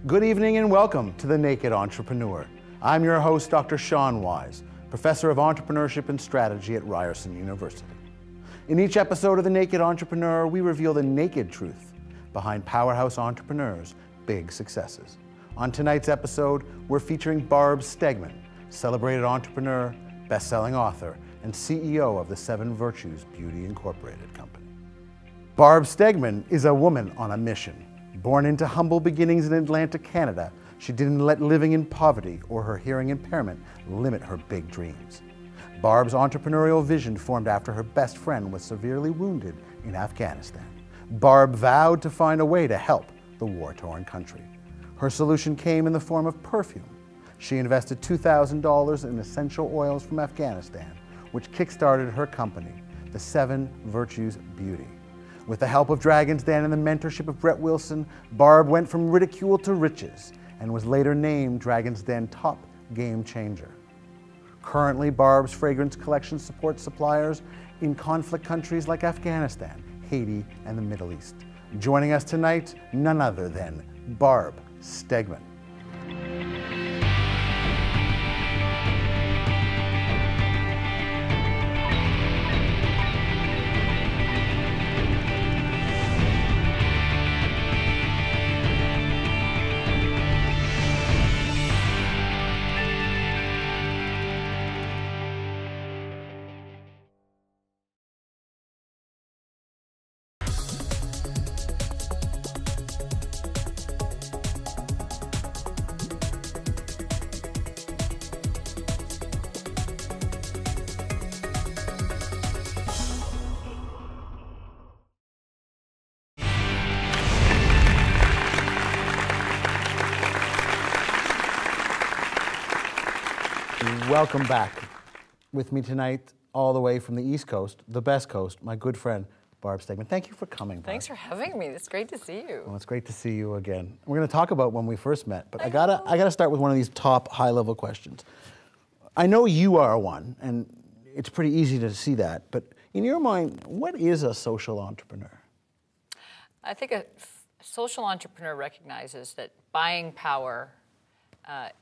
Good evening and welcome to The Naked Entrepreneur. I'm your host, Dr. Sean Wise, Professor of Entrepreneurship and Strategy at Ryerson University. In each episode of The Naked Entrepreneur, we reveal the naked truth behind powerhouse entrepreneurs' big successes. On tonight's episode, we're featuring Barb Stegemann, celebrated entrepreneur, best-selling author, and CEO of the Seven Virtues Beauty Incorporated company. Barb Stegemann is a woman on a mission. Born into humble beginnings in Atlantic, Canada, she didn't let living in poverty or her hearing impairment limit her big dreams. Barb's entrepreneurial vision formed after her best friend was severely wounded in Afghanistan. Barb vowed to find a way to help the war-torn country. Her solution came in the form of perfume. She invested $2,000 in essential oils from Afghanistan, which kick-started her company, the Seven Virtues Beauty. With the help of Dragon's Den and the mentorship of Brett Wilson, Barb went from ridicule to riches and was later named Dragon's Den Top Game Changer. Currently, Barb's fragrance collection supports suppliers in conflict countries like Afghanistan, Haiti, and the Middle East. Joining us tonight, none other than Barb Stegemann. Welcome back. With me tonight, all the way from the East Coast, the best coast, my good friend, Barb Stegemann. Thank you for coming, Barb. Thanks for having me. It's great to see you. Well, it's great to see you again. We're going to talk about when we first met, but I gotta start with one of these top high-level questions. I know you are one, and it's pretty easy to see that, but in your mind, what is a social entrepreneur? I think a social entrepreneur recognizes that buying power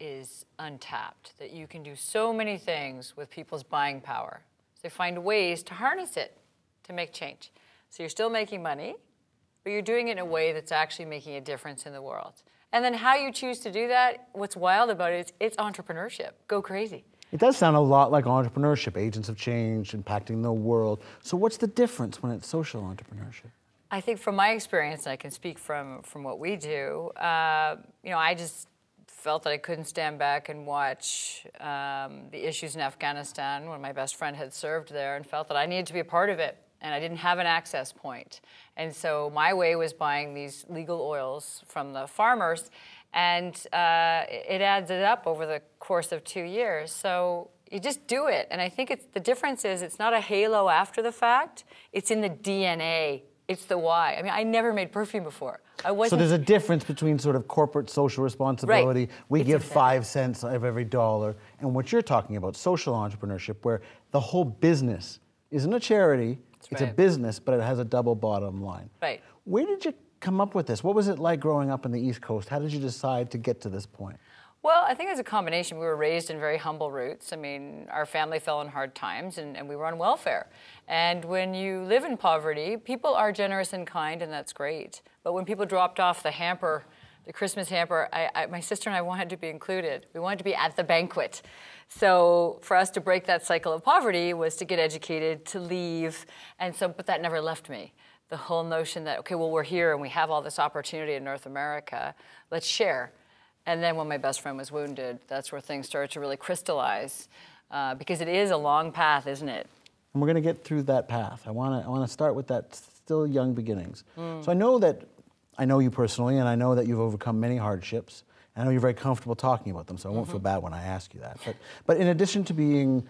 is untapped, that you can do so many things with people's buying power. So they find ways to harness it to make change. So you're still making money, but you're doing it in a way that's actually making a difference in the world. And then how you choose to do that, what's wild about it is it's entrepreneurship. Go crazy. It does sound a lot like entrepreneurship, agents of change, impacting the world. So what's the difference when it's social entrepreneurship? I think from my experience, I can speak from what we do, I just felt that I couldn't stand back and watch the issues in Afghanistan when my best friend had served there, and felt that I needed to be a part of it, and I didn't have an access point. And so my way was buying these legal oils from the farmers, and it adds it up over the course of 2 years. So you just do it, and I think the difference is it's not a halo after the fact, it's in the DNA. It's the why. I mean, I never made perfume before. So there's a difference between sort of corporate social responsibility, right. We give 5 cents of every dollar, and what you're talking about, social entrepreneurship, where the whole business isn't a charity, it's a business, but it has a double bottom line. Right. Where did you come up with this? What was it like growing up in the East Coast? How did you decide to get to this point? Well, I think it was a combination. We were raised in very humble roots. I mean, our family fell in hard times, and we were on welfare. And when you live in poverty, people are generous and kind, and that's great. But when people dropped off the hamper, the Christmas hamper, my sister and I wanted to be included. We wanted to be at the banquet. So for us to break that cycle of poverty was to get educated, to leave, but that never left me. The whole notion that, okay, well, we're here and we have all this opportunity in North America, let's share. And then when my best friend was wounded, that's where things started to really crystallize, because it is a long path, isn't it? And we're going to get through that path. I want to start with that still young beginnings. So I know you personally, and I know that you've overcome many hardships. I know you're very comfortable talking about them, so I won't feel bad when I ask you that. But in addition to being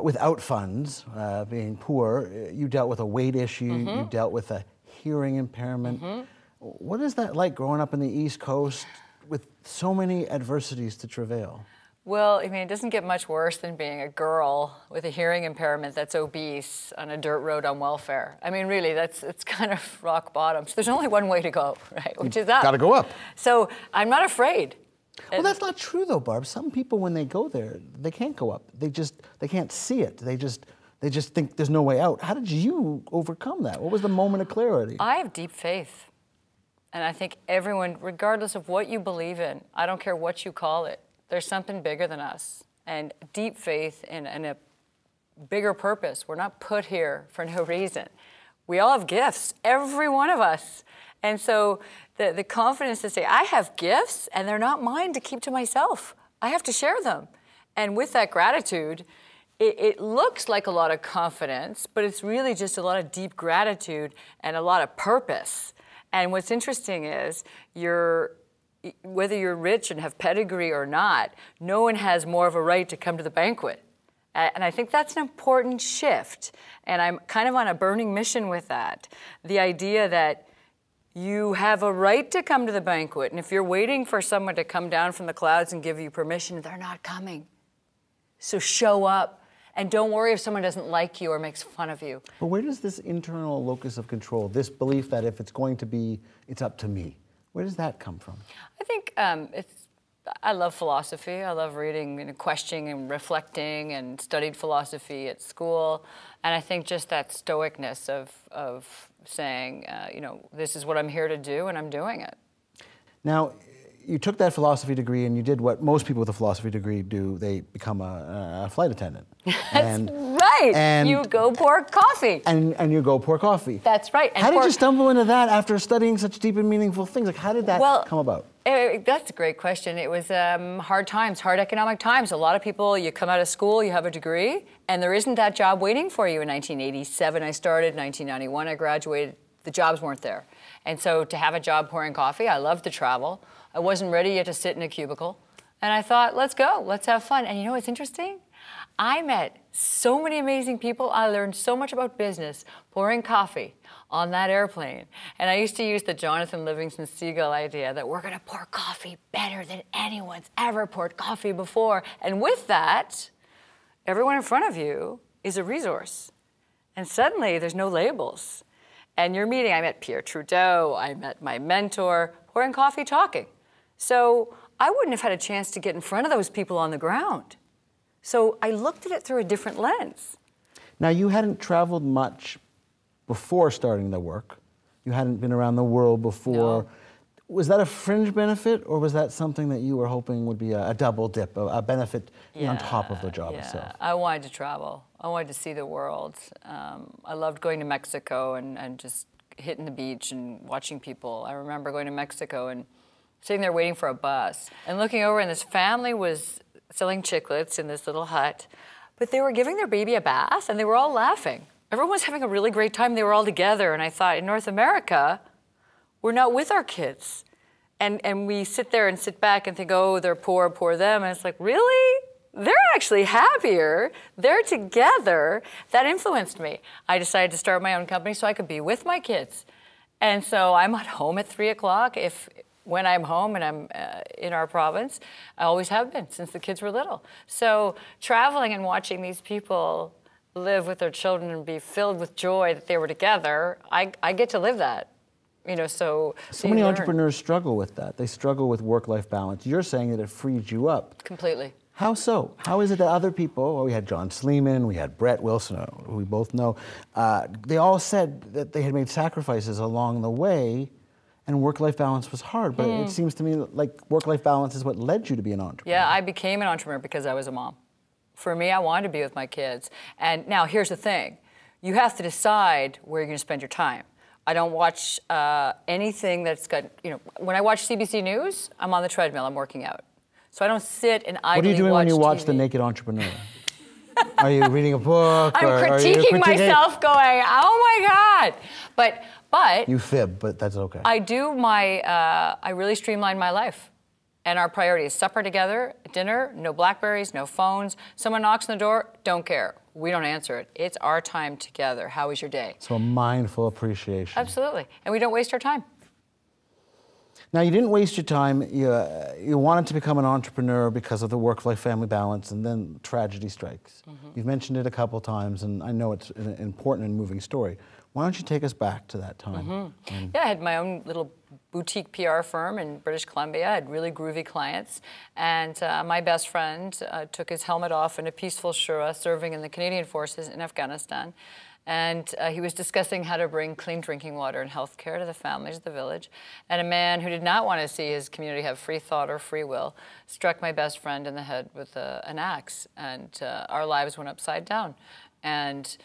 without funds, being poor, you dealt with a weight issue, you dealt with a hearing impairment. What is that like growing up in the East Coast with so many adversities to travail? Well, I mean, it doesn't get much worse than being a girl with a hearing impairment that's obese on a dirt road on welfare. I mean, really, it's kind of rock bottom. So there's only one way to go, right, which is up. Got to go up. So I'm not afraid. Well, that's not true, though, Barb. Some people, when they go there, they can't go up. They can't see it. They just think there's no way out. How did you overcome that? What was the moment of clarity? I have deep faith. And I think everyone, regardless of what you believe in, I don't care what you call it, there's something bigger than us. And deep faith in a bigger purpose. We're not put here for no reason. We all have gifts, every one of us. And so the confidence to say, I have gifts and they're not mine to keep to myself. I have to share them. And with that gratitude, it looks like a lot of confidence, but it's really just a lot of deep gratitude and a lot of purpose. And what's interesting is whether you're rich and have pedigree or not, no one has more of a right to come to the banquet. And I think that's an important shift. And I'm kind of on a burning mission with that. The idea that you have a right to come to the banquet. And if you're waiting for someone to come down from the clouds and give you permission, they're not coming. So show up. And don't worry if someone doesn't like you or makes fun of you. But where does this internal locus of control, this belief that if it's going to be, it's up to me, where does that come from? I think I love philosophy. I love reading, questioning and reflecting, and studied philosophy at school. And I think just that stoicness of saying, this is what I'm here to do, and I'm doing it. Now, you took that philosophy degree and you did what most people with a philosophy degree do. They become a flight attendant. That's right. And you go pour coffee. And you go pour coffee. That's right. And how did you stumble into that after studying such deep and meaningful things? Like, how did that come about? That's a great question. It was hard times, hard economic times. A lot of people, you come out of school, you have a degree, and there isn't that job waiting for you. In 1987, I started. 1991, I graduated. The jobs weren't there. And so to have a job pouring coffee, I loved to travel. I wasn't ready yet to sit in a cubicle. And I thought, let's go, let's have fun. And you know what's interesting? I met so many amazing people. I learned so much about business pouring coffee on that airplane. And I used to use the Jonathan Livingston Seagull idea that we're gonna pour coffee better than anyone's ever poured coffee before. And with that, everyone in front of you is a resource. And suddenly there's no labels. And you're meeting, I met Pierre Trudeau, I met my mentor, pouring coffee, talking. So I wouldn't have had a chance to get in front of those people on the ground. So I looked at it through a different lens. Now, you hadn't traveled much before starting the work. You hadn't been around the world before. No. Was that a fringe benefit, or was that something that you were hoping would be a double dip, a benefit on top of the job itself? I wanted to travel. I wanted to see the world. I loved going to Mexico and just hitting the beach and watching people. I remember going to Mexico and sitting there waiting for a bus and looking over, and this family was selling chiclets in this little hut, but they were giving their baby a bath and they were all laughing. Everyone was having a really great time. They were all together, and I thought, in North America, we're not with our kids. And we sit there and sit back and think, oh, they're poor, poor them. And it's like, really? They're actually happier. They're together. That influenced me. I decided to start my own company so I could be with my kids. And so I'm at home at 3 o'clock. When I'm home and I'm in our province, I always have been since the kids were little. So traveling and watching these people live with their children and be filled with joy that they were together, I get to live that. So many entrepreneurs struggle with that. They struggle with work-life balance. You're saying that it freed you up. Completely. How so? How is it that other people, well, we had John Sleeman, we had Brett Wilson, who we both know, they all said that they had made sacrifices along the way, and work-life balance was hard. But it seems to me like work-life balance is what led you to be an entrepreneur. Yeah, I became an entrepreneur because I was a mom. For me, I wanted to be with my kids. And now here's the thing. You have to decide where you're going to spend your time. I don't watch anything that's got, when I watch CBC News, I'm on the treadmill, I'm working out. So I don't sit and idly watch TV. What are you doing when you watch The Naked Entrepreneur? Are you reading a book? I'm critiquing myself going, oh my God. But you fib, but that's okay. I do I really streamline my life. And our priority is supper together, dinner, no Blackberries, no phones. Someone knocks on the door, don't care. We don't answer it. It's our time together. How was your day? So a mindful appreciation. Absolutely. And we don't waste our time. Now, you didn't waste your time. You wanted to become an entrepreneur because of the work-life family balance, and then tragedy strikes. You've mentioned it a couple times, and I know it's an important and moving story. Why don't you take us back to that time? Yeah, I had my own little boutique PR firm in British Columbia. I had really groovy clients. And my best friend took his helmet off in a peaceful shura serving in the Canadian forces in Afghanistan. And he was discussing how to bring clean drinking water and health care to the families of the village. And a man who did not want to see his community have free thought or free will struck my best friend in the head with an axe. And our lives went upside down. And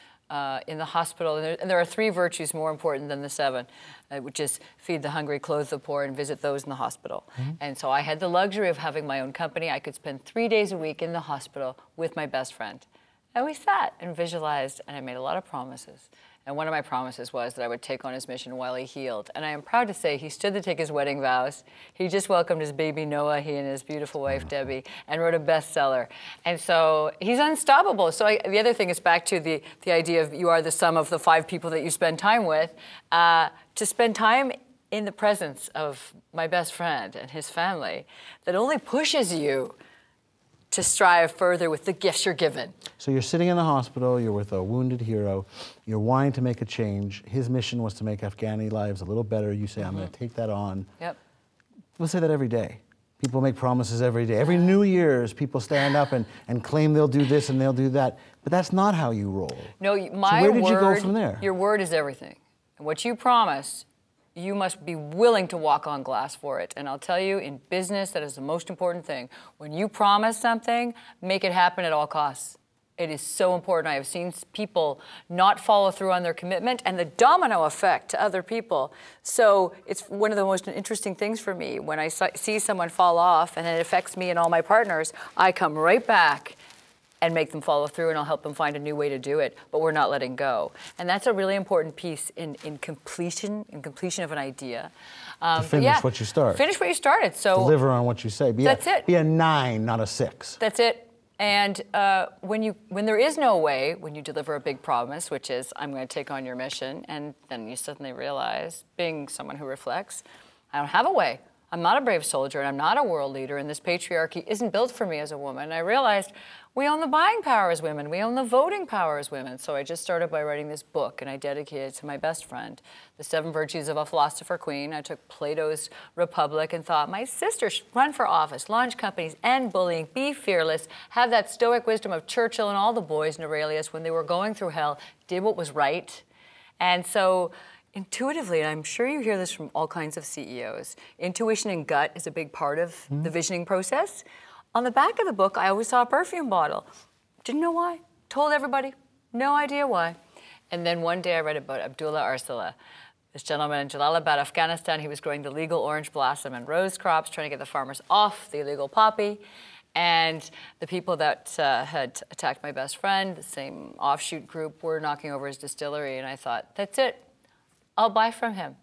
in the hospital, and there are 3 virtues more important than the 7, which is feed the hungry, clothe the poor, and visit those in the hospital. And so I had the luxury of having my own company. I could spend 3 days a week in the hospital with my best friend. And we sat and visualized, and I made a lot of promises. And one of my promises was that I would take on his mission while he healed. And I am proud to say he stood to take his wedding vows. He just welcomed his baby Noah, he and his beautiful wife Debbie, and wrote a bestseller. And so he's unstoppable. So the other thing is back to the idea of you are the sum of the 5 people that you spend time with. To spend time in the presence of my best friend and his family, that only pushes you to strive further with the gifts you're given. So you're sitting in the hospital, you're with a wounded hero, you're wanting to make a change. His mission was to make Afghani lives a little better. You say, I'm going to take that on. Yep. People say that every day. People make promises every day. Every New Year's, people stand up and claim they'll do this and they'll do that. But that's not how you roll. No, my so where did you go from there? Your word is everything. And what you promise, you must be willing to walk on glass for it. And I'll tell you, in business, that is the most important thing. When you promise something, make it happen at all costs. It is so important. I have seen people not follow through on their commitment and the domino effect to other people. So it's one of the most interesting things for me. When I see someone fall off and it affects me and all my partners, I come right back and make them follow through, and I'll help them find a new way to do it, but we're not letting go. And that's a really important piece in completion of an idea. To finish what you start. Finish what you started. So deliver on what you say. That's it. Be a 9, not a 6. That's it. And when there is no way, when you deliver a big promise, which is, I'm going to take on your mission, and then you suddenly realize, being someone who reflects, I don't have a way. I'm not a brave soldier, and I'm not a world leader, and this patriarchy isn't built for me as a woman. And I realized we own the buying power as women. We own the voting power as women. So I just started by writing this book, and I dedicated it to my best friend, The 7 Virtues of a Philosopher Queen. I took Plato's Republic and thought, my sister should run for office, launch companies, end bullying, be fearless, have that stoic wisdom of Churchill and all the boys in Aurelius when they were going through hell, did what was right. And so intuitively, and I'm sure you hear this from all kinds of CEOs, intuition and gut is a big part of the visioning process. On the back of the book, I always saw a perfume bottle. Didn't know why. Told everybody. No idea why. And then one day I read about Abdullah Arsala, this gentleman in Jalalabad, Afghanistan. He was growing the legal orange blossom and rose crops, trying to get the farmers off the illegal poppy. And the people that had attacked my best friend, the same offshoot group, were knocking over his distillery. And I thought, that's it. I'll buy from him.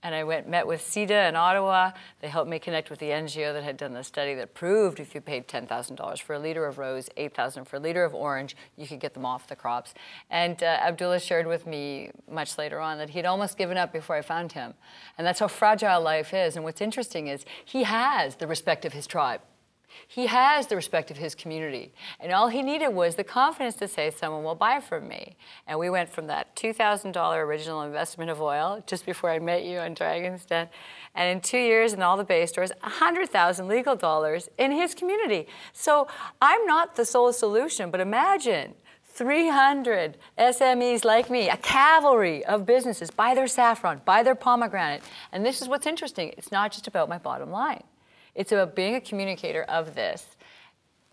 And I met with CEDA in Ottawa. They helped me connect with the NGO that had done the study that proved if you paid $10,000 for a liter of rose, $8,000 for a liter of orange, you could get them off the crops. And Abdullah shared with me much later on that he'd almost given up before I found him. And that's how fragile life is. And what's interesting is he has the respect of his tribe. He has the respect of his community. And all he needed was the confidence to say someone will buy from me. And we went from that $2,000 original investment of oil, just before I met you on Dragon's Den, and in 2 years in all the Bay stores, 100,000 legal dollars in his community. So I'm not the sole solution, but imagine 300 SMEs like me, a cavalry of businesses, buy their saffron, buy their pomegranate. And this is what's interesting. It's not just about my bottom line. It's about being a communicator of this,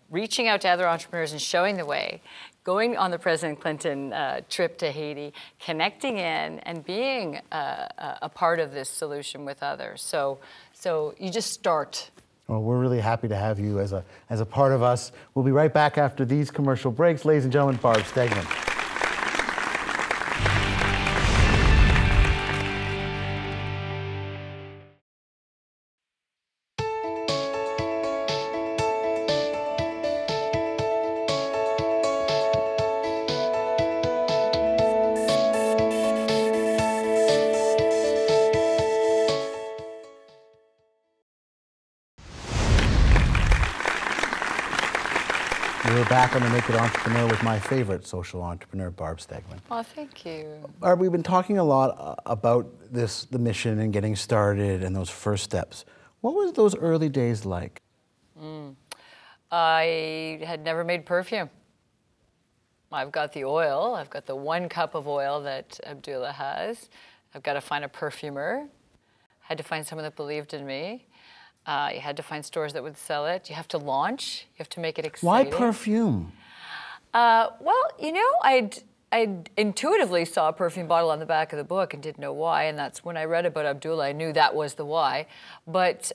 reaching out to other entrepreneurs and showing the way, going on the President Clinton trip to Haiti, connecting in and being a part of this solution with others. So you just start. Well, we're really happy to have you as a part of us. We'll be right back after these commercial breaks. Ladies and gentlemen, Barb Stegemann. We're back on The Naked Entrepreneur with my favorite social entrepreneur, Barb Stegemann. Oh, thank you. Barb, we've been talking a lot about the mission and getting started and those first steps. What was those early days like? I had never made perfume. I've got the oil. I've got the 1 cup of oil that Abdullah has. I've got to find a perfumer. Had to find someone that believed in me. You had to find stores that would sell it. You have to launch. You have to make it exciting. Why perfume? Well, you know, I intuitively saw a perfume bottle on the back of the book and didn't know why, and that's when I read about Abdullah, I knew that was the why. But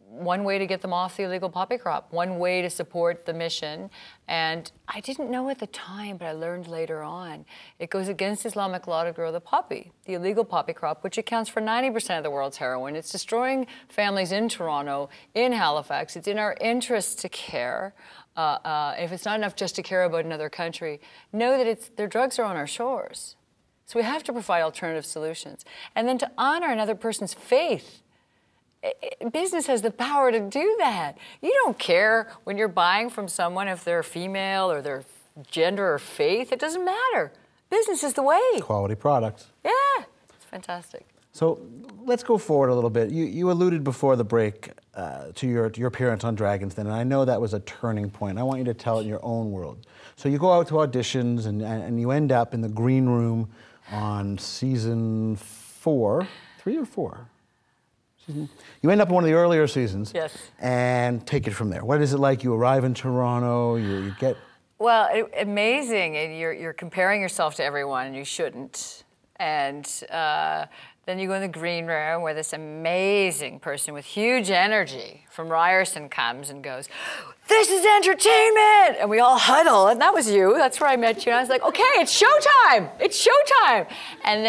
one way to get them off the illegal poppy crop, one way to support the mission, and I didn't know at the time, but I learned later on, it goes against Islamic law to grow the poppy, the illegal poppy crop, which accounts for 90% of the world's heroin. It's destroying families in Toronto, in Halifax. It's in our interest to care. If it's not enough just to care about another country, know that their drugs are on our shores. So we have to provide alternative solutions. And then to honor another person's faith. Business has the power to do that. You don't care when you're buying from someone if they're female or their gender or faith. It doesn't matter. Business is the way. Quality products. Yeah, it's fantastic. So let's go forward a little bit. You alluded before the break to your appearance on Dragon's Den, and I know that was a turning point. I want you to tell it in your own world. So you go out to auditions, and you end up in the green room on season 4, 3 or 4? You end up in one of the earlier seasons. Yes. And take it from there. What is it like? You arrive in Toronto, you get... Well, amazing, and you're comparing yourself to everyone, and you shouldn't. And then you go in the green room where this amazing person with huge energy from Ryerson comes and goes, "This is entertainment!" And we all huddle, and that was you. That's where I met you. And I was like, okay, it's showtime! It's showtime! And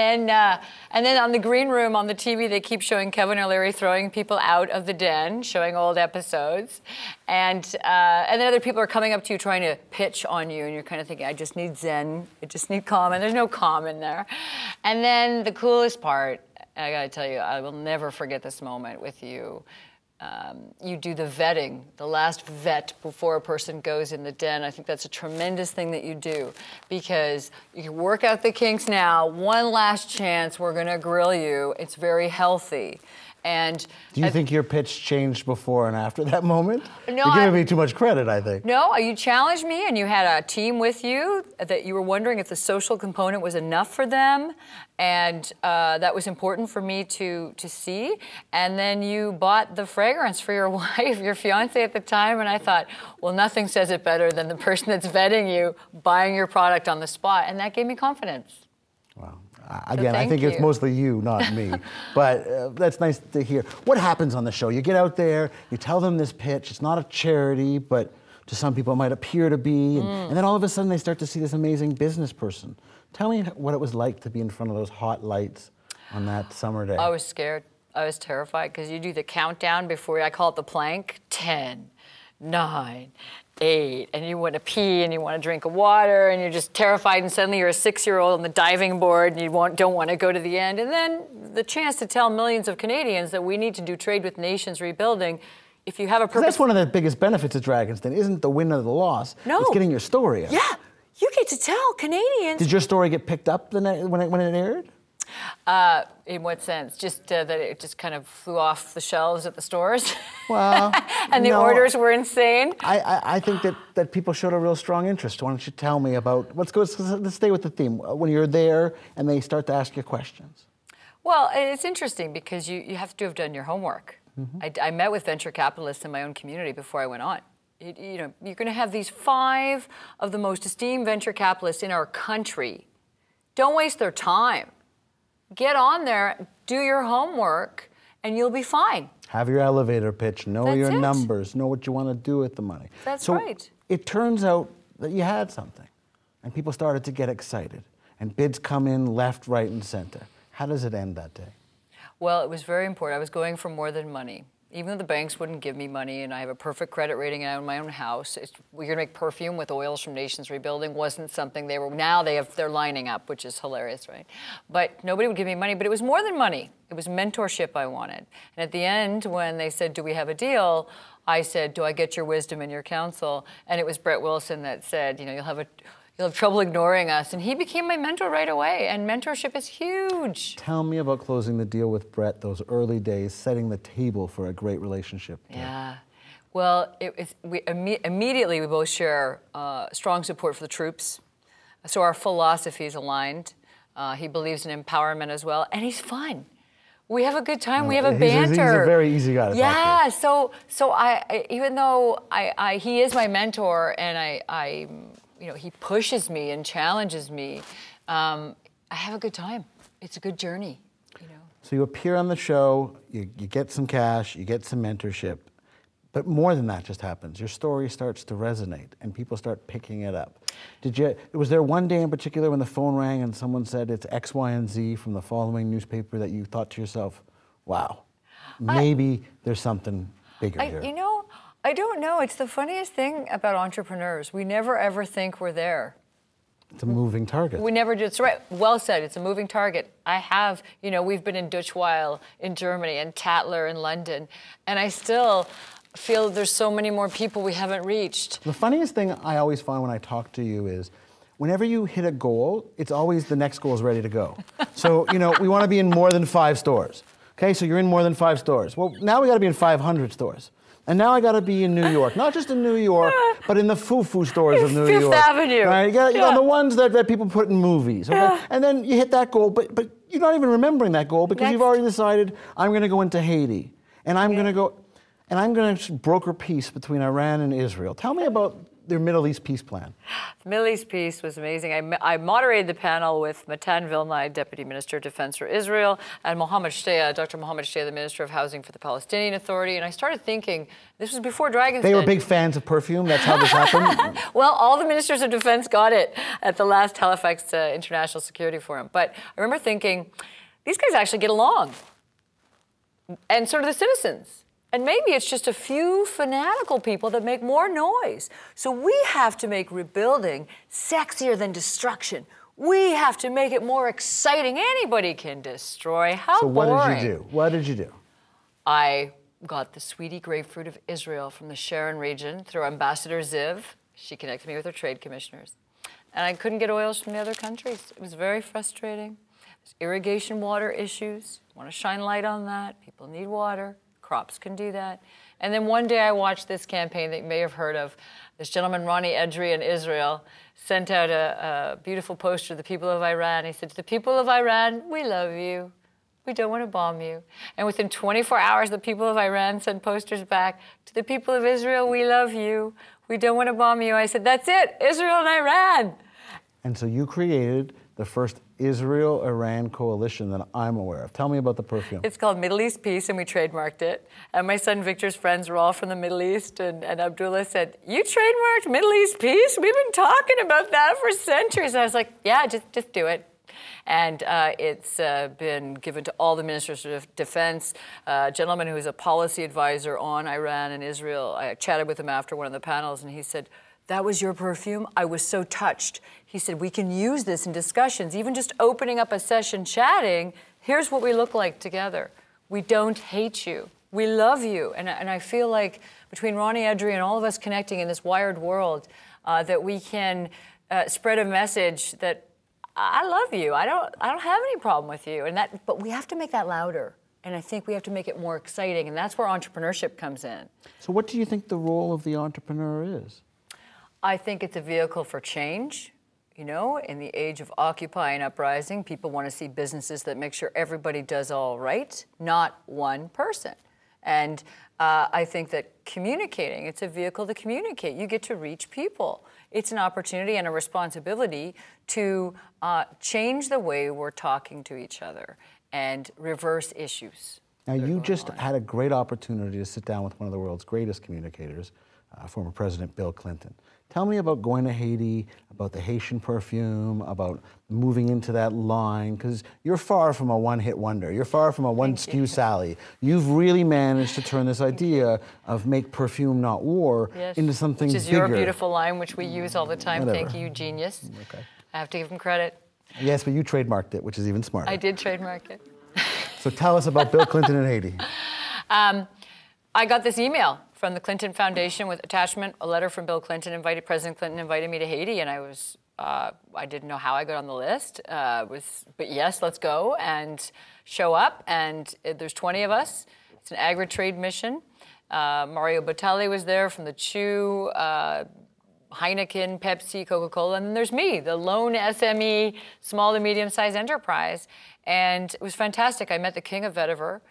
then on the green room on the TV, they keep showing Kevin O'Leary throwing people out of the den, showing old episodes. And then other people are coming up to you trying to pitch on you, and you're kind of thinking, I just need zen, I just need calm, and there's no calm in there. And then the coolest part, and I gotta tell you, I will never forget this moment with you. You do the vetting, the last vet before a person goes in the den. I think that's a tremendous thing that you do, because you can work out the kinks now. One last chance, we're gonna grill you. It's very healthy. And do you think your pitch changed before and after that moment? No, you're giving me too much credit, I think. No, you challenged me, and you had a team with you that you were wondering if the social component was enough for them, and that was important for me to see. And then you bought the fragrance for your wife, your fiance at the time, and I thought, well, nothing says it better than the person that's vetting you buying your product on the spot, and that gave me confidence. Wow. Again, I think it's mostly you, not me. But that's nice to hear. What happens on the show? You get out there, you tell them this pitch. It's not a charity, but to some people it might appear to be. And then all of a sudden they start to see this amazing business person. Tell me what it was like to be in front of those hot lights on that summer day. I was scared. I was terrified, because you do the countdown before, I call it the plank, 10, 9, 8, and you want to pee and you want to drink of water, and you're just terrified, and suddenly you're a 6-year-old on the diving board and you don't want to go to the end. And then the chance to tell millions of Canadians that we need to do trade with nations rebuilding. If you have a purpose... That's one of the biggest benefits of Dragon's Den, isn't the win or the loss. No. It's getting your story out. Yeah, you get to tell Canadians... Did your story get picked up when it aired? In what sense? Just that it just kind of flew off the shelves at the stores? Well, and the orders were insane? I think that people showed a real strong interest. Why don't you tell me about, let's stay with the theme. When you're there and they start to ask you questions. Well, it's interesting because you have to have done your homework. I met with venture capitalists in my own community before I went on. You know, you're going to have these 5 of the most esteemed venture capitalists in our country. Don't waste their time. Get on there, do your homework, and you'll be fine. Have your elevator pitch, know your numbers, know what you want to do with the money. That's right. So it turns out that you had something, and people started to get excited, and bids come in left, right, and center. How does it end that day? Well, it was very important. I was going for more than money. Even though the banks wouldn't give me money and I have a perfect credit rating and I own my own house, we're going to make perfume with oils from Nations Rebuilding wasn't something they're lining up, which is hilarious, right? But nobody would give me money, but it was more than money. It was mentorship I wanted. And at the end, when they said, do we have a deal? I said, do I get your wisdom and your counsel? And it was Brett Wilson that said, you'll have trouble ignoring us. And he became my mentor right away. And mentorship is huge. Tell me about closing the deal with Brett, those early days, setting the table for a great relationship. Yeah. Well, immediately we both share strong support for the troops. So our philosophies aligned. He believes in empowerment as well. And he's fun. We have a good time. We have a banter. He's a very easy guy to talk to. Yeah. So I even though he is my mentor and he pushes me and challenges me, I have a good time. It's a good journey, So you appear on the show, you get some cash, you get some mentorship, but more than that just happens. Your story starts to resonate and people start picking it up. Was there one day in particular when the phone rang and someone said it's X, Y, and Z from the following newspaper that you thought to yourself, wow, maybe there's something bigger here? I don't know. It's the funniest thing about entrepreneurs. We never ever think we're there. It's a moving target. We never do. It's right. Well said. It's a moving target. We've been in Duchweiler in Germany and Tatler in London, and I still feel there's so many more people we haven't reached. The funniest thing I always find when I talk to you is whenever you hit a goal, it's always the next goal is ready to go. So, we want to be in more than 5 stores. Okay, so you're in more than 5 stores. Well, now we got to be in 500 stores. And now I got to be in New York, not just in New York, but in the foo-foo stores of New York. Fifth Avenue. Right? You got the ones that people put in movies. Okay? Yeah. And then you hit that goal, but you're not even remembering that goal because you've already decided, I'm going to go into Haiti. And I'm going to broker peace between Iran and Israel. Tell me about their Middle East peace plan. The Middle East peace was amazing. I moderated the panel with Matan Vilnai, Deputy Minister of Defense for Israel, and Dr. Mohammed Shtea, the Minister of Housing for the Palestinian Authority. And I started thinking, this was before Dragon's Den. They were big fans of perfume? That's how this happened? Well, all the ministers of defense got it at the last Halifax International Security Forum. But I remember thinking, these guys actually get along. And so do the citizens. And maybe it's just a few fanatical people that make more noise. So we have to make rebuilding sexier than destruction. We have to make it more exciting. Anybody can destroy. How boring. So what did you do? What did you do? I got the sweetie grapefruit of Israel from the Sharon region through Ambassador Ziv. She connected me with her trade commissioners. And I couldn't get oils from the other countries. It was very frustrating. There's irrigation water issues. I want to shine light on that. People need water. Crops can do that. And then one day I watched this campaign that you may have heard of. This gentleman, Ronnie Edry in Israel, sent out a beautiful poster to the people of Iran. He said, to the people of Iran, we love you. We don't want to bomb you. And within 24 hours, the people of Iran sent posters back. To the people of Israel, we love you. We don't want to bomb you. I said, that's it, Israel and Iran. And so you created the first Israel-Iran coalition that I'm aware of. Tell me about the perfume. It's called Middle East Peace, and we trademarked it. And my son Victor's friends were all from the Middle East, and Abdullah said, you trademarked Middle East Peace? We've been talking about that for centuries. And I was like, yeah, just do it. And it's been given to all the ministers of defense. A gentleman who's a policy advisor on Iran and Israel, I chatted with him after one of the panels, and he said, that was your perfume? I was so touched. He said, we can use this in discussions, even just opening up a session chatting. Here's what we look like together. We don't hate you. We love you. And I feel like between Ronnie Edry and all of us connecting in this wired world, that we can spread a message that I love you. I don't have any problem with you. But we have to make that louder. And I think we have to make it more exciting. And that's where entrepreneurship comes in. So what do you think the role of the entrepreneur is? I think it's a vehicle for change. In the age of Occupy and Uprising, people want to see businesses that make sure everybody does all right, not one person. And I think that communicating, it's a vehicle to communicate. You get to reach people. It's an opportunity and a responsibility to change the way we're talking to each other and reverse issues. Now, you just had a great opportunity to sit down with one of the world's greatest communicators, former President Bill Clinton. Tell me about going to Haiti, about the Haitian perfume, about moving into that line, because you're far from a one-hit wonder. You're far from a one-skew Sally. You've really managed to turn this idea of make perfume, not war, into something bigger. Which is your beautiful line, which we use all the time. Whatever. Thank you, genius. Okay. I have to give him credit. Yes, but you trademarked it, which is even smarter. I did trademark it. So tell us about Bill Clinton in Haiti. I got this email from the Clinton Foundation with attachment, a letter from Bill Clinton, President Clinton invited me to Haiti, and I didn't know how I got on the list, but yes, let's go and show up, and there's 20 of us. It's an agri-trade mission. Mario Batali was there from the Chew, Heineken, Pepsi, Coca-Cola, and then there's me, the lone SME, small to medium-sized enterprise, and it was fantastic. I met the king of vetiver,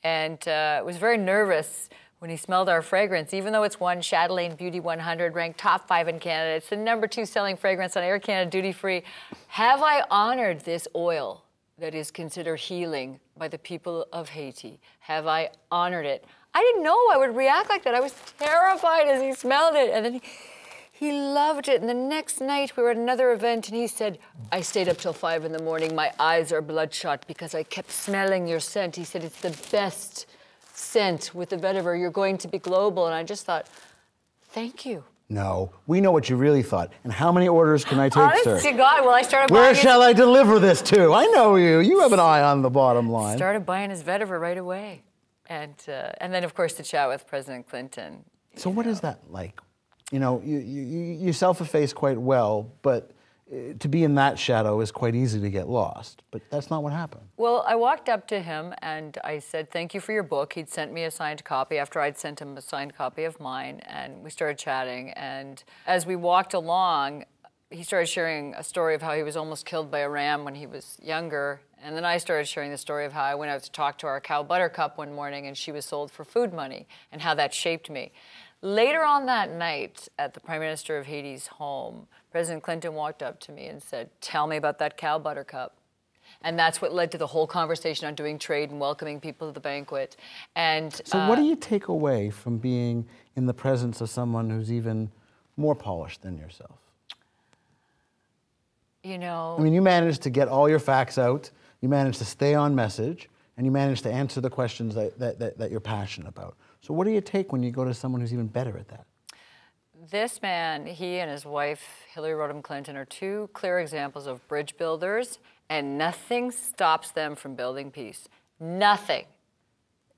and was very nervous when he smelled our fragrance, even though it's won Chatelaine Beauty 100, ranked top 5 in Canada. It's the #2 selling fragrance on Air Canada duty free. Have I honored this oil that is considered healing by the people of Haiti? Have I honored it? I didn't know I would react like that. I was terrified as he smelled it. And then he loved it. And the next night we were at another event and he said, I stayed up till 5 in the morning. My eyes are bloodshot because I kept smelling your scent. He said, it's the best scent with the vetiver. You're going to be global. And I just thought, thank you. No, we know what you really thought. And how many orders can I take, Honest sir? to God, well, I started Where buying shall I deliver this to? I know you. You have an eye on the bottom line. Started buying his vetiver right away. And then, of course, to chat with President Clinton. So what is that like? You know, you self-efface quite well, but to be in that shadow is quite easy to get lost. But that's not what happened. Well, I walked up to him and I said, thank you for your book. He'd sent me a signed copy after I'd sent him a signed copy of mine, and we started chatting. And as we walked along, he started sharing a story of how he was almost killed by a ram when he was younger. And then I started sharing the story of how I went out to talk to our cow Buttercup one morning and she was sold for food money, and how that shaped me. Later on that night at the Prime Minister of Haiti's home, President Clinton walked up to me and said, tell me about that cow Buttercup. And that's what led to the whole conversation on doing trade and welcoming people to the banquet. And so what do you take away from being in the presence of someone who's even more polished than yourself? You know, I mean, you managed to get all your facts out, you managed to stay on message, and you managed to answer the questions that you're passionate about. So what do you take when you go to someone who's even better at that? This man, he and his wife, Hillary Rodham Clinton, are 2 clear examples of bridge builders, and nothing stops them from building peace. Nothing.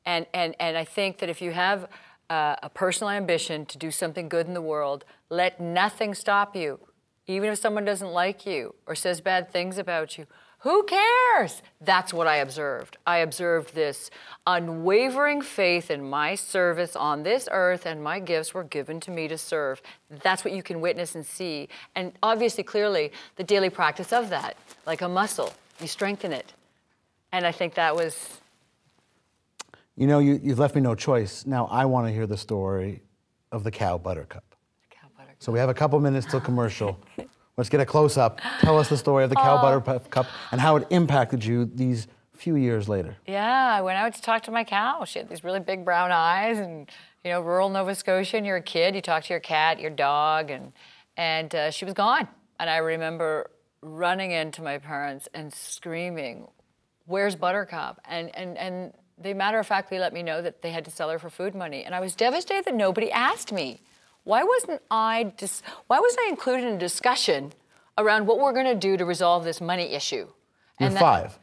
And I think that if you have a personal ambition to do something good in the world, let nothing stop you. Even if someone doesn't like you or says bad things about you, who cares? That's what I observed. I observed this unwavering faith in my service on this earth, and my gifts were given to me to serve. That's what you can witness and see. And obviously, clearly, the daily practice of that, like a muscle, you strengthen it. And I think that was... You know, you've left me no choice. Now I want to hear the story of the cow Buttercup. The cow Buttercup. So we have a couple minutes till commercial. Let's get a close-up. Tell us the story of the cow Buttercup and how it impacted you these few years later. Yeah, I went out to talk to my cow. She had these really big brown eyes, and you know, rural Nova Scotia, and you're a kid, you talk to your cat, your dog, and she was gone. And I remember running into my parents and screaming, where's Buttercup? And they matter-of-factly let me know that they had to sell her for food money. And I was devastated that nobody asked me. Why wasn't I included in a discussion around what we're going to do to resolve this money issue? You're 5.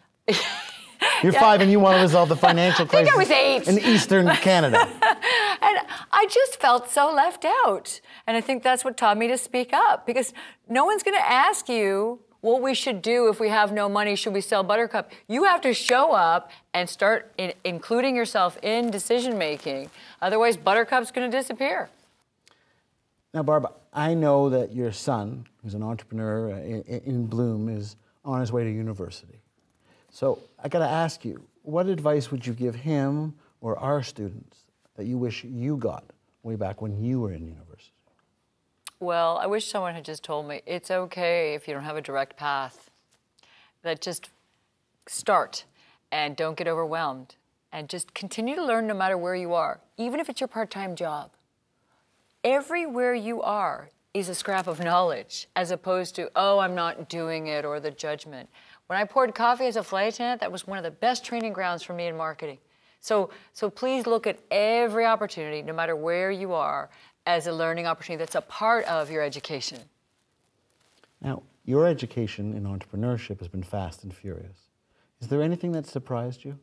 You're 5 and you want to resolve the financial crisis. I think I was 8. In Eastern Canada. And I just felt so left out. And I think that's what taught me to speak up, because no one's going to ask you what we should do if we have no money. Should we sell Buttercup? You have to show up and start including yourself in decision-making. Otherwise, Buttercup's going to disappear. Now, Barb, I know that your son, who's an entrepreneur in bloom, is on his way to university. So I got to ask you, what advice would you give him or our students that you wish you got way back when you were in university? Well, I wish someone had just told me, it's okay if you don't have a direct path. That just start and don't get overwhelmed and just continue to learn no matter where you are, even if it's your part-time job. everywhere you are is a scrap of knowledge, as opposed to, oh, I'm not doing it, or the judgment. When I poured coffee as a flight attendant, that was one of the best training grounds for me in marketing. So please look at every opportunity, no matter where you are, as a learning opportunity that's a part of your education. Now, your education in entrepreneurship has been fast and furious. Is there anything that surprised you?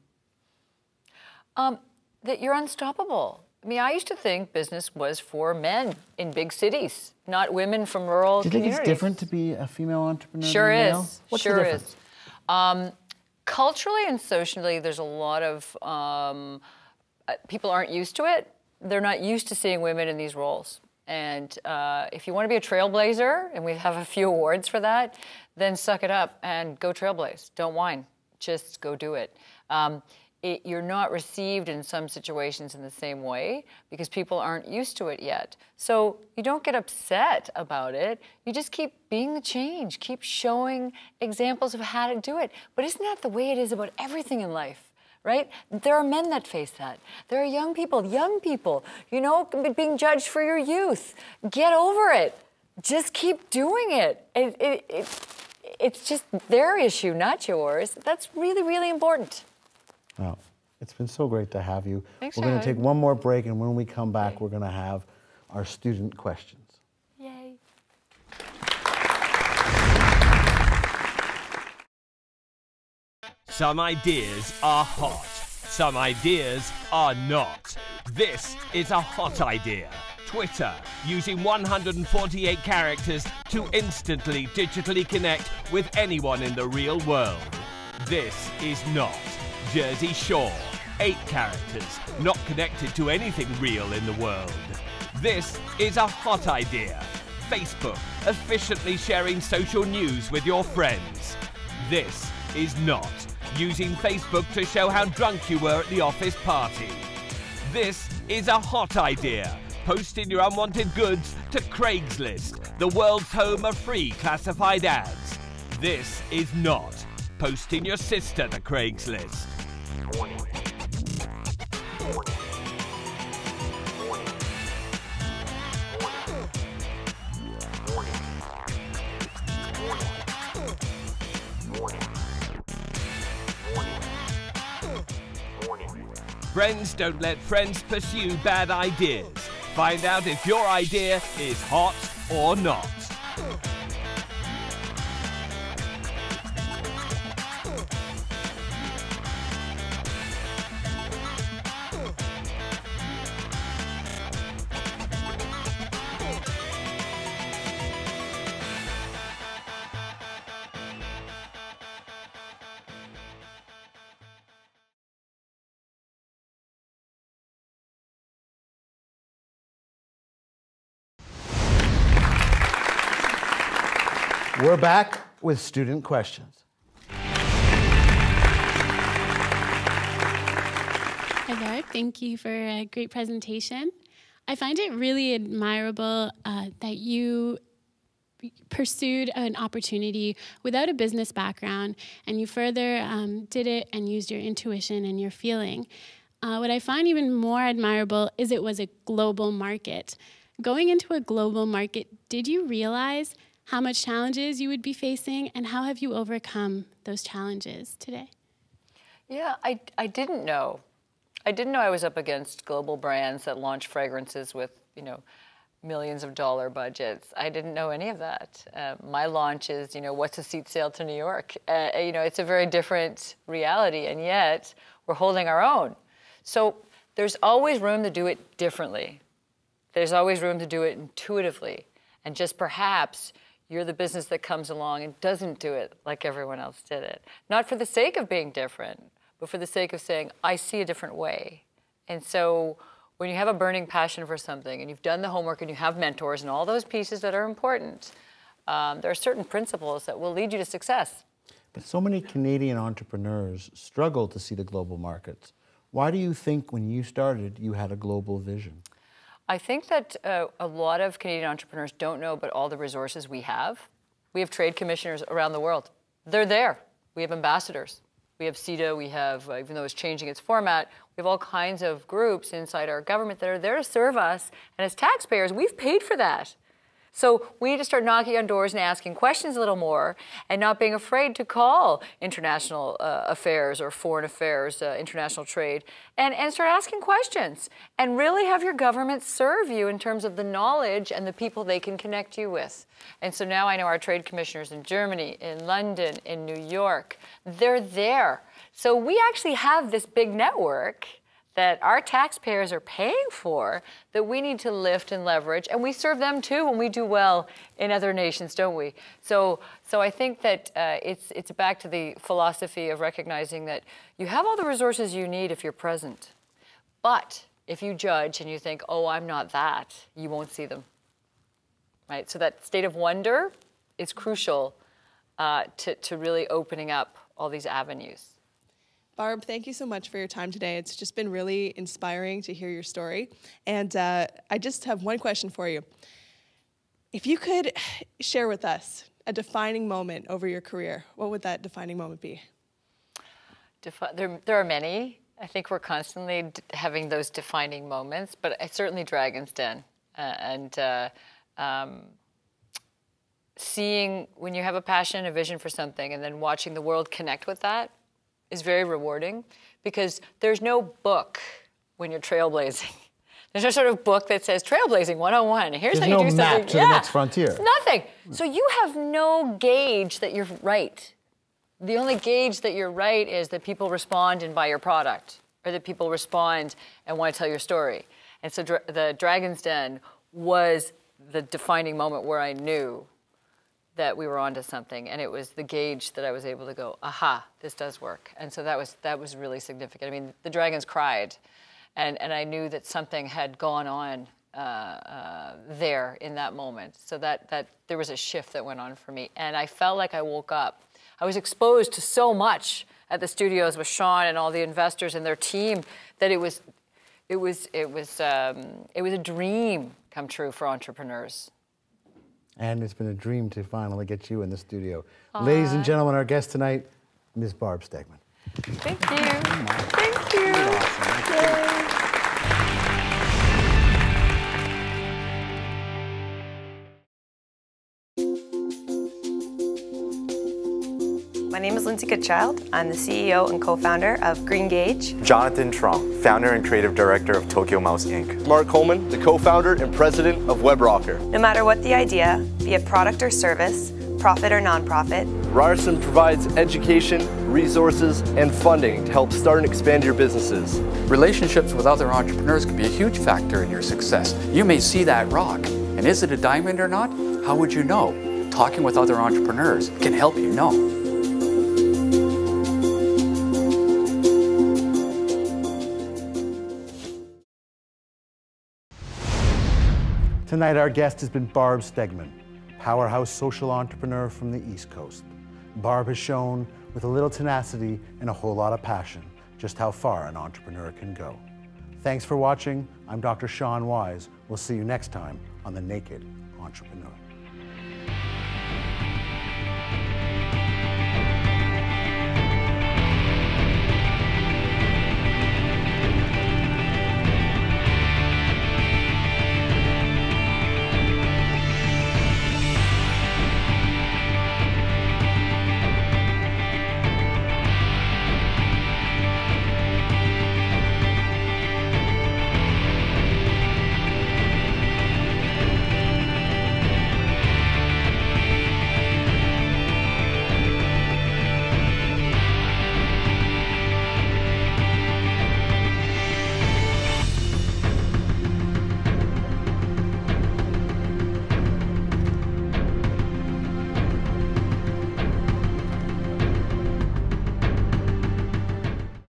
That you're unstoppable. I mean, I used to think business was for men in big cities, not women from rural communities. Do you think it's different to be a female entrepreneur Sure than a male? is. What's sure the difference? Is. Culturally and socially, there's a lot of, people aren't used to it. They're not used to seeing women in these roles. And if you want to be a trailblazer, and we have a few awards for that, then suck it up and go trailblaze. Don't whine. Just go do it. You're not received in some situations in the same way because people aren't used to it yet. So you don't get upset about it. You just keep being the change. Keep showing examples of how to do it. But isn't that the way it is about everything in life? Right? There are men that face that. There are young people, you know, being judged for your youth. Get over it. Just keep doing it. It's just their issue, not yours. That's really, really important. Well, it's been so great to have you. Thanks We're for going to take having one more break, and when we come back, we're going to have our student questions. Yay. Some ideas are hot, some ideas are not. This is a hot idea. Twitter, using 148 characters to instantly digitally connect with anyone in the real world. This is not. Jersey Shore, 8 characters, not connected to anything real in the world. This is a hot idea. Facebook, efficiently sharing social news with your friends. This is not. Using Facebook to show how drunk you were at the office party. This is a hot idea. Posting your unwanted goods to Craigslist, the world's home of free classified ads. This is not. Posting your sister to Craigslist. Friends don't let friends pursue bad ideas. Find out if your idea is hot or not. We're back with student questions. Hi, Barb. Thank you for a great presentation. I find it really admirable that you pursued an opportunity without a business background, and you further did it and used your intuition and your feeling. What I find even more admirable is it was a global market. Going into a global market, did you realize how much challenges you would be facing, and how have you overcome those challenges today? Yeah, I didn't know. I didn't know I was up against global brands that launch fragrances with, you know, millions of dollar budgets. I didn't know any of that. My launch is, you know, what's a seat sale to New York? You know, it's a very different reality, and yet we're holding our own. So there's always room to do it differently. There's always room to do it intuitively, and just perhaps you're the business that comes along and doesn't do it like everyone else did it. Not for the sake of being different, but for the sake of saying, I see a different way. And so when you have a burning passion for something and you've done the homework and you have mentors and all those pieces that are important, there are certain principles that will lead you to success. But so many Canadian entrepreneurs struggle to see the global markets. Why do you think when you started, you had a global vision? I think that a lot of Canadian entrepreneurs don't know about all the resources we have. We have trade commissioners around the world. They're there. We have ambassadors. We have CETA, we have, even though it's changing its format, we have all kinds of groups inside our government that are there to serve us. And as taxpayers, we've paid for that. So we need to start knocking on doors and asking questions a little more and not being afraid to call international affairs or foreign affairs, international trade, and start asking questions and really have your government serve you in terms of the knowledge and the people they can connect you with. And so now I know our trade commissioners in Germany, in London, in New York, they're there. So we actually have this big network that our taxpayers are paying for that we need to lift and leverage, and we serve them too when we do well in other nations, don't we? So I think that it's back to the philosophy of recognizing that you have all the resources you need if you're present. But if you judge and you think, oh, I'm not that, you won't see them, right? So that state of wonder is crucial to really opening up all these avenues. Barb, thank you so much for your time today. It's just been really inspiring to hear your story. And I just have one question for you. If you could share with us a defining moment over your career, what would that defining moment be? There are many. I think we're constantly having those defining moments, but certainly Dragon's Den. Seeing when you have a passion and a vision for something and then watching the world connect with that is very rewarding, because there's no book when you're trailblazing. There's no sort of book that says trailblazing 101. Here's how you do something. There's no map to the next frontier. Nothing. So you have no gauge that you're right. The only gauge that you're right is that people respond and buy your product, or that people respond and want to tell your story. And so the Dragon's Den was the defining moment where I knew that we were onto something, and it was the gauge that I was able to go, aha, this does work. And so that was really significant. I mean, the dragons cried, and I knew that something had gone on there in that moment. So that there was a shift that went on for me, and I felt like I woke up. I was exposed to so much at the studios with Sean and all the investors and their team that it was a dream come true for entrepreneurs. And it's been a dream to finally get you in the studio. Ladies and gentlemen, our guest tonight, Ms. Barb Stegemann. Thank you. Thank you. My name is Lindsay Goodchild. I'm the CEO and co-founder of Green Gauge. Jonathan Trump, founder and creative director of Tokyo Mouse Inc. Mark Coleman, the co-founder and president of WebRocker. No matter what the idea, be it product or service, profit or nonprofit, Ryerson provides education, resources, and funding to help start and expand your businesses. Relationships with other entrepreneurs can be a huge factor in your success. You may see that rock, and is it a diamond or not? How would you know? Talking with other entrepreneurs can help you know. Tonight, our guest has been Barb Stegemann, powerhouse social entrepreneur from the East Coast. Barb has shown, with a little tenacity and a whole lot of passion, just how far an entrepreneur can go. Thanks for watching. I'm Dr. Sean Wise. We'll see you next time on The Naked Entrepreneur.